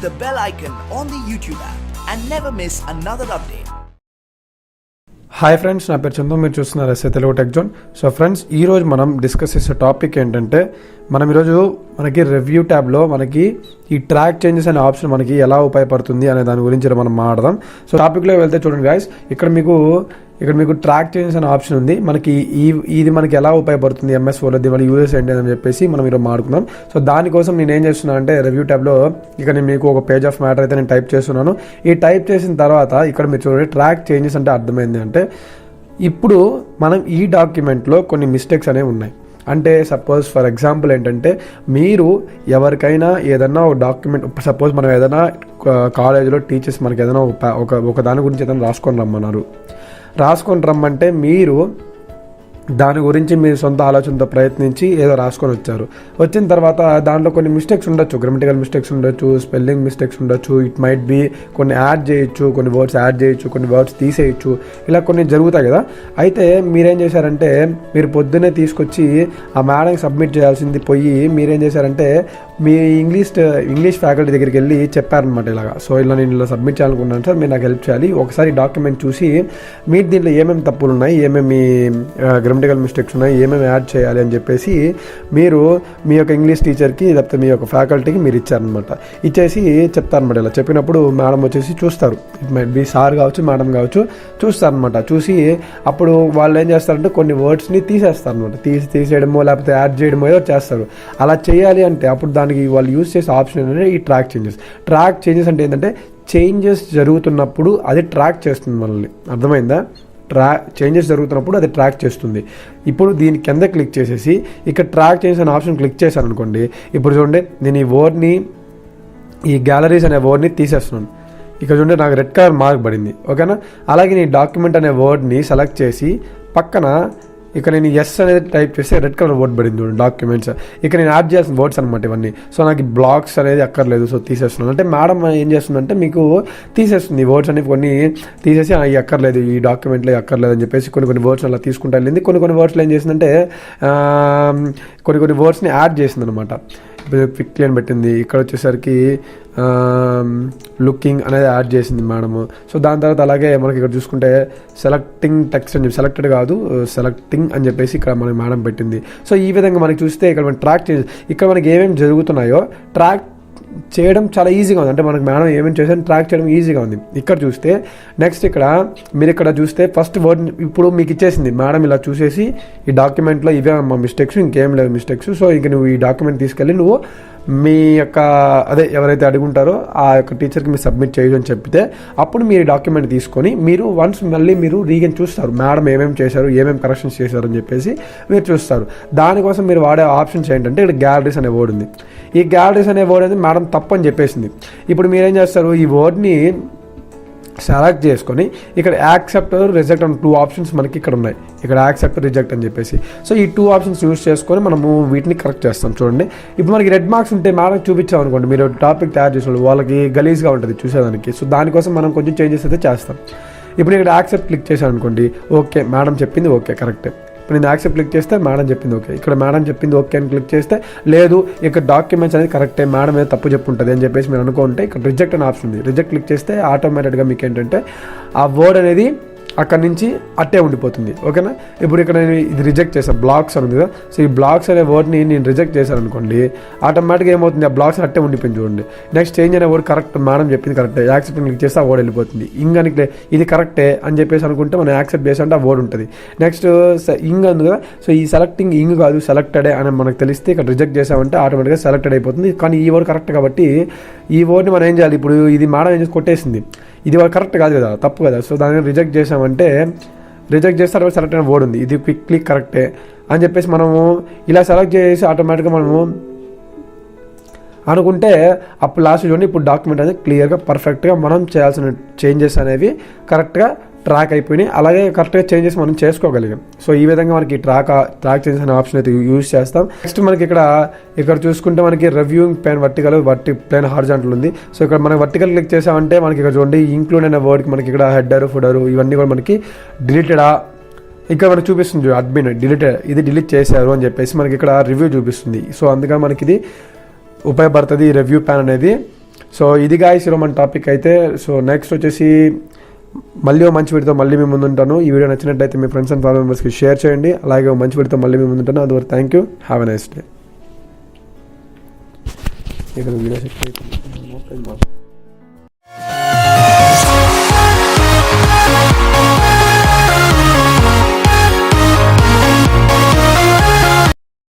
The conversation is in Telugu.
the bell icon on the YouTube app and never miss another update. Hi friends, నా పేరు చందు. మీరు చూస్తున్నారు Telugu tech zone. So friends, ఈరోజు మనం డిస్కస్ చేసే టాపిక్ ఏంటంటే, మనం ఈరోజు మనకి రివ్యూ ట్యాబ్లో మనకి ఈ ట్రాక్ చేంజెస్ అనే ఆప్షన్ మనకి ఎలా ఉపయోగపడుతుంది అనే దాని గురించి మనం మాట్లాడదాం. సో టాపిక్లో వెళ్తే చూడండి గాయస్, ఇక్కడ మీకు ట్రాక్ చేంజెస్ అనే ఆప్షన్ ఉంది. మనకి ఇది మనకి ఎలా ఉపయోగపడుతుంది, MS Word మన యూజెస్ ఏంటి అని చెప్పేసి మనం ఈరోజు మాట్లాడుకుందాం. సో దానికోసం నేను ఏం చేస్తున్నాను అంటే, రివ్యూ ట్యాబ్లో ఇక్కడ నేను మీకు ఒక పేజ్ ఆఫ్ మ్యాటర్ అయితే నేను టైప్ చేస్తున్నాను. ఈ టైప్ చేసిన తర్వాత ఇక్కడ మీరు చూడండి, ట్రాక్ చేంజెస్ అంటే అర్థమైంది అంటే, ఇప్పుడు మనం ఈ డాక్యుమెంట్లో కొన్ని మిస్టేక్స్ అనేవి ఉన్నాయి. అంటే సపోజ్ ఫర్ ఎగ్జాంపుల్ ఏంటంటే, మీరు ఎవరికైనా ఏదన్నా ఒక డాక్యుమెంట్, సపోజ్ మనం ఏదైనా కాలేజీలో టీచర్స్ మనకి ఏదైనా ఒక దాని గురించి ఏదైనా రాసుకొని రమ్మంటే, మీరు దాని గురించి మీరు సొంత ఆలోచనతో ప్రయత్నించి ఏదో రాసుకొని వచ్చారు. వచ్చిన తర్వాత దాంట్లో కొన్ని మిస్టేక్స్ ఉండొచ్చు, గ్రామటికల్ మిస్టేక్స్ ఉండొచ్చు, స్పెల్లింగ్ మిస్టేక్స్ ఉండొచ్చు, ఇట్ మైట్ బి కొన్ని యాడ్ చేయొచ్చు, కొన్ని వర్డ్స్ యాడ్ చేయొచ్చు, కొన్ని వర్డ్స్ తీసేయచ్చు, ఇలా కొన్ని జరుగుతాయి కదా. అయితే మీరేం చేశారంటే, మీరు పొద్దున్నే తీసుకొచ్చి ఆ మేడంకి సబ్మిట్ చేయాల్సింది పోయి మీరేం చేశారంటే, మీ ఇంగ్లీష్ ఫ్యాకల్టీ దగ్గరికి వెళ్ళి చెప్పారనమాట ఇలాగా. సో నేను ఇలా సబ్మిట్ చేయాలనుకున్నాను సార్, మీరు నాకు హెల్ప్ చేయాలి, ఒకసారి డాక్యుమెంట్ చూసి మీరు దీంట్లో ఏమేమి తప్పులు ఉన్నాయి, ఏమేమి గ్రామటికల్ మిస్టేక్స్ ఉన్నాయి, ఏమేమి యాడ్ చేయాలి అని చెప్పేసి మీరు మీ యొక్క ఇంగ్లీష్ టీచర్కి లేకపోతే మీ యొక్క ఫ్యాకల్టీకి మీరు ఇచ్చారనమాట. ఇచ్చేసి చెప్తారనమాట. ఇలా చెప్పినప్పుడు మేడం వచ్చేసి చూస్తారు, ఇట్ మైట్ బి సార్ కావచ్చు, మేడం కావచ్చు, చూస్తారనమాట. చూసి అప్పుడు వాళ్ళు ఏం చేస్తారంటే, కొన్ని వర్డ్స్ని తీసేస్తారనమాట. తీసేయడమో లేకపోతే యాడ్ చేయడమో ఏదో చేస్తారు. అలా చేయాలి అంటే అప్పుడు దానికి వాళ్ళు యూజ్ చేసే ఆప్షన్ ఏంటంటే ఈ ట్రాక్ చేంజెస్ అంటే ఏంటంటే, చేంజెస్ జరుగుతున్నప్పుడు అది ట్రాక్ చేస్తుంది మనల్ని. అర్థమైందా? చేంజెస్ జరుగుతున్నప్పుడు అది ట్రాక్ చేస్తుంది. ఇప్పుడు దీని కింద క్లిక్ చేసేసి ఇక్కడ ట్రాక్ చేంజెస్ అనే ఆప్షన్ క్లిక్ చేశాను అనుకోండి. ఇప్పుడు చూడండి, నేను ఈ గ్యాలరీస్ అనే వర్డ్ని తీసేస్తున్నాను. ఇక్కడ చూడండి, నాకు రెడ్ కలర్ మార్క్ పడింది. ఓకేనా? అలాగే నేను డాక్యుమెంట్ అనే వర్డ్ని సెలెక్ట్ చేసి పక్కన ఇక్కడ నేను ఎస్ అనేది టైప్ చేస్తే రెడ్ కలర్ వర్డ్ పడింది చూడండి, డాక్యుమెంట్స్. ఇక్కడ నేను యాడ్ చేయాల్సిన వర్డ్స్ అనమాట ఇవన్నీ. సో నాకు బ్లాక్స్ అనేది అక్కర్లేదు, సో తీసేస్తున్నాను. అంటే మేడం ఏం చేస్తుందంటే, మీకు తీసేస్తుంది ఈ వర్డ్స్ అనేవి, కొన్ని తీసేసి అవి అక్కర్లేదు, ఈ డాక్యుమెంట్లో అక్కర్లేదు అని చెప్పేసి కొన్ని వర్డ్స్ అలా తీసుకుంటా వెళ్ళింది. కొన్ని వర్డ్స్లో ఏం చేసిందంటే, కొన్ని వర్డ్స్ని యాడ్ చేసింది అనమాట. క్విక్లీ అని పెట్టింది. ఇక్కడ వచ్చేసరికి లుకింగ్ అనేది యాడ్ చేసింది మేడము. సో దాని తర్వాత అలాగే మనకి ఇక్కడ చూసుకుంటే సెలెక్టింగ్ టెక్స్ట్ అని చెప్పి, సెలెక్టెడ్ కాదు సెలెక్టింగ్ అని చెప్పేసి ఇక్కడ మనకి మేడం పెట్టింది. సో ఈ విధంగా మనకి చూస్తే ఇక్కడ మనం ట్రాక్ చేసి ఇక్కడ మనకి ఏమేమి జరుగుతున్నాయో ట్రాక్ చేయడం చాలా ఈజీగా ఉంది. అంటే మనకు మేడం ఏమేమి చేసాను ట్రాక్ చేయడం ఈజీగా ఉంది. ఇక్కడ చూస్తే నెక్స్ట్ మీరు ఇక్కడ చూస్తే ఫస్ట్ వర్డ్ ఇప్పుడు మీకు ఇచ్చేసింది మేడం. ఇలా చూసేసి ఈ డాక్యుమెంట్లో ఇవే మా మిస్టేక్స్, ఇంకేం లేవు మిస్టేక్స్. సో ఇంక నువ్వు ఈ డాక్యుమెంట్ తీసుకెళ్ళి నువ్వు మీ యొక్క ఎవరైతే అడుగుంటారో ఆ యొక్క టీచర్కి మీరు సబ్మిట్ చేయడం అని చెప్తే, అప్పుడు మీరు డాక్యుమెంట్ తీసుకొని మీరు మళ్ళీ మీరు రీగన్ చూస్తారు, మేడం ఏమేమి చేశారు, ఏమేమి కరెక్షన్స్ చేశారు అని చెప్పేసి మీరు చూస్తారు. దానికోసం మీరు వాడే ఆప్షన్స్ ఏంటంటే, ఇక్కడ గ్యాలరీస్ అనే వర్డ్ ఉంది. ఈ గ్యాలరీస్ అనే వర్డ్ అనేది మేడం తప్పు అని చెప్పేసింది. ఇప్పుడు మీరేం చేస్తారు, ఈ వర్డ్ని సెలెక్ట్ చేసుకొని ఇక్కడ యాక్సెప్ట్, రిజెక్ట్ అని 2 ఆప్షన్స్ మనకి ఇక్కడ ఉన్నాయి. ఇక్కడ యాక్సెప్ట్, రిజెక్ట్ అని చెప్పేసి. సో ఈ 2 ఆప్షన్స్ యూజ్ చేసుకొని మనము వీటిని కరెక్ట్ చేస్తాం. చూడండి, ఇప్పుడు మనకి రెడ్ మార్క్స్ ఉంటే మేడం చూపించాం అనుకోండి, మీరు టాపిక్ తయారు చేసిన వాళ్ళకి గలీజ్గా ఉంటుంది చూసేదానికి. సో దానికోసం మనం కొంచెం చేంజెస్ అయితే చేస్తాం. ఇప్పుడు ఇక్కడ యాక్సెప్ట్ క్లిక్ చేశాను అనుకోండి, ఓకే మేడం చెప్పింది ఓకే కరెక్టే. ఇప్పుడు నేను యాక్సెప్ట్ క్లిక్ చేస్తే మేడం చెప్పింది ఓకే. ఇక్కడ మేడం చెప్పింది ఓకే అని క్లిక్ చేస్తే లేదు, ఇక్కడ డాక్యుమెంట్స్ అనేది కరెక్టే, మేడం ఏదో తప్పు చెప్పుంటుంది అని చెప్పేసి మీరు అనుకుంటే ఇక్కడ రిజెక్ట్ అనే ఆప్షన్ ఉంది. రిజెక్ట్ క్లిక్ చేస్తే ఆటోమేటిక్గా మీకు ఏంటంటే ఆ వర్డ్ అనేది అక్కడి నుంచి అట్టే ఉండిపోతుంది. ఓకేనా? ఇప్పుడు ఇక్కడ నేను ఇది రిజెక్ట్ చేశాను, బ్లాక్స్ అని ఉంది కదా. సో ఈ బ్లాక్స్ అనే వర్డ్ని నేను రిజెక్ట్ చేశాను అనుకోండి, ఆటోమేటిక్గా ఏమవుతుంది, ఆ బ్లాక్స్ అట్టే ఉండిపోయింది. చూడండి, నెక్స్ట్ చేంజ్ అనే వర్డ్ కరెక్ట్, మేడం చెప్పింది కరెక్టే, యాక్సెప్ట్ క్లిక్ చేస్తే ఆ వర్డ్ వెళ్ళిపోతుంది. ఇంగని ఇది కరెక్టే అని చెప్పేసి అనుకుంటే మనం యాక్సెప్ట్ చేసామంటే ఆ వర్డ్ ఉంటుంది. నెక్స్ట్ ఇంగ్ ఉంది కదా. సో ఈ సెలెక్టింగ్ ఇంగ్ కాదు సెలెక్టెడే అని మనకు తెలిస్తే ఇక్కడ రిజెక్ట్ చేసామంటే ఆటోమేటిక్గా సెలెక్టెడ్ అయిపోతుంది. కానీ ఈ వర్డ్ కరెక్ట్ కాబట్టి ఈ వర్డ్ని మనం ఏం చేయాలి, ఇప్పుడు ఇది మేడం ఏం చేసి కొట్టేసింది, ఇది కరెక్ట్ కాదు కదా, తప్పు కదా. సో దాన్ని రిజెక్ట్ చేసామంటే, రిజెక్ట్ చేస్తే తర్వాత సెలెక్ట్ అయిన వర్డ్ ఉంది, ఇది క్విక్లీ కరెక్టే అని చెప్పేసి మనము ఇలా సెలెక్ట్ చేసి ఆటోమేటిక్గా మనము అనుకుంటే అప్పుడు లాస్ట్ చూడండి, ఇప్పుడు డాక్యుమెంట్ అనేది క్లియర్గా పర్ఫెక్ట్గా మనం చేయాల్సిన చేంజెస్ అనేవి కరెక్ట్గా ట్రాక్ అయిపోయినాయి. అలాగే కరెక్ట్గా చేంజెస్ మనం చేసుకోగలిగాం. సో ఈ విధంగా మనకి ట్రాక్ చేంజెస్ అనే ఆప్షన్ అయితే యూజ్ చేస్తాం. నెక్స్ట్ మనకి ఇక్కడ చూసుకుంటే మనకి reviewing pane vertical, pane horizontal ఉంది. సో ఇక్కడ మనం వర్టికల్ క్లిక్ చేసామంటే మనకి ఇక్కడ చూడండి, ఇంక్లూడ్ అనే వర్డ్కి మనకి ఇక్కడ హెడర్, ఫుడర్ ఇవన్నీ కూడా మనకి డిలీటెడా ఇక్కడ మనకి చూపిస్తుంది, అడ్మిన్ డిలీట్ చేశారు అని చెప్పేసి మనకి ఇక్కడ రివ్యూ చూపిస్తుంది. సో అందుకని మనకి ఇది ఉపయోగపడుతుంది ఈ రివ్యూ ప్యాన్ అనేది. సో ఇది గాయస్ ఈరోజు మన టాపిక్ అయితే. సో నెక్స్ట్ వచ్చేసి మళ్ళీ మంచి వీడియోతో మళ్ళీ మేము ముందుంటాను. ఈ వీడియో నచ్చినట్టయితే మీ ఫ్రెండ్స్ అండ్ ఫ్యామిలీ మెంబర్స్కి షేర్ చేయండి. అలాగే మంచి వీడియోతో మళ్ళీ మేము ముందుంటాను. అందువరకు thank you, have a nice day.